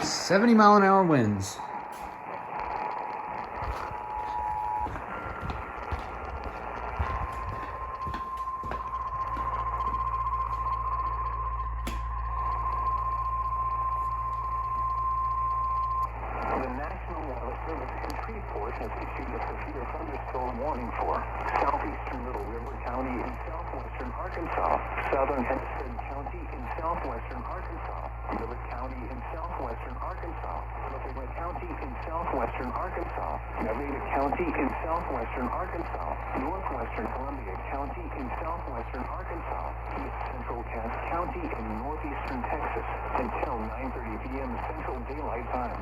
70-mile-an-hour winds. Has issued a severe thunderstorm warning for southeastern Little River County in southwestern Arkansas, southern Hempstead County in southwestern Arkansas, Millett County in southwestern Arkansas, Lafayette County in southwestern Arkansas, Nevada County in southwestern Arkansas, northwestern Columbia County in southwestern Arkansas, east central Cass County in northeastern Texas until 9:30 p.m. Central Daylight Time.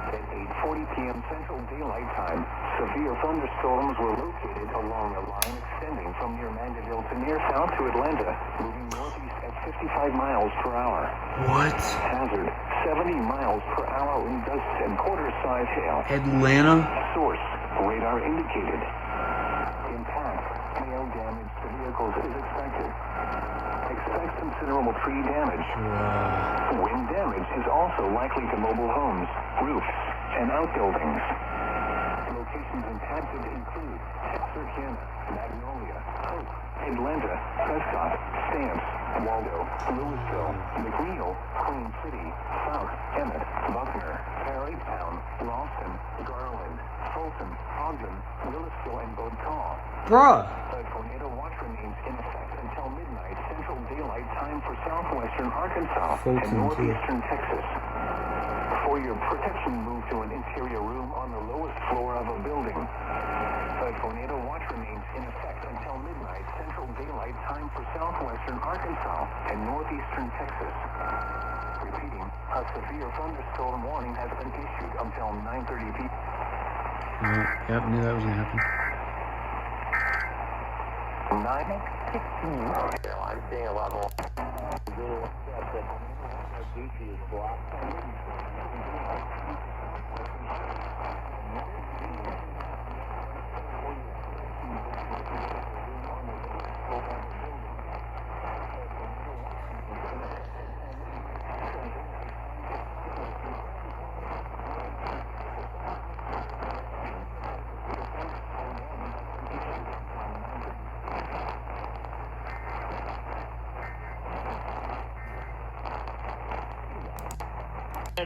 At 8:40 p.m. Central Daylight Time, severe thunderstorms were located along a line extending from near Mandeville to near south to Atlanta, moving northeast at 55 miles per hour. What? Hazard, 70 miles per hour in gusts and quarter-size hail. Atlanta? Source, radar indicated. Impact, hail damage to vehicles is expected. Expect considerable tree damage. Wind damage is also likely to mobile homes, roofs, and outbuildings. Locations impacted include Texarkana, Magnolia, Hope, Atlanta, Prescott, Stamps, Waldo, Louisville, McNeil, Queen City, South, Emmett, Buckner, Perrytown, Ralston, Garland, Fulton, Ogden, Willisville, and Beauclaw. Bruh. A tornado watch remains in effect until midnight Central Daylight Time for southwestern Arkansas and northeastern Texas. For your protection, move to an interior room on the lowest floor of a building. A tornado watch remains in effect until midnight Central Daylight Time for southwestern Arkansas and northeastern Texas. Repeating, a severe thunderstorm warning has been issued until 9:30 p.m. Yep, knew that was going to happen. 9:16. I'm seeing a level.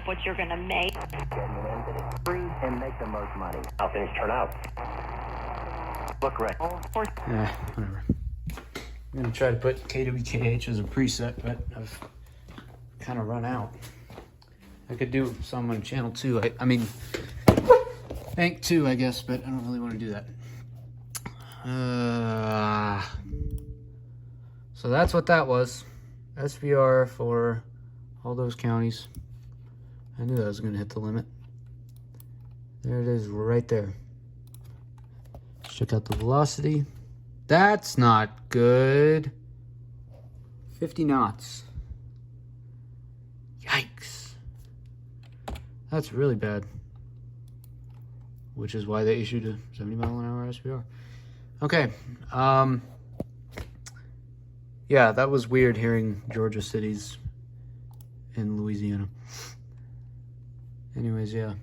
What you're going to make. And make the most money. How things turn out. Look right. Yeah, whatever. I'm going to try to put KWKH as a preset, but I've kind of run out. I could do some on channel 2. I mean, bank 2, I guess, but I don't really want to do that. So that's what that was. SVR for all those counties. I knew that was going to hit the limit. There it is right there. Let's check out the velocity. That's not good. 50 knots. Yikes. That's really bad. Which is why they issued a 70-mile-an-hour SVR. Okay. Yeah, that was weird hearing Georgia cities in Louisiana. Anyways, yeah.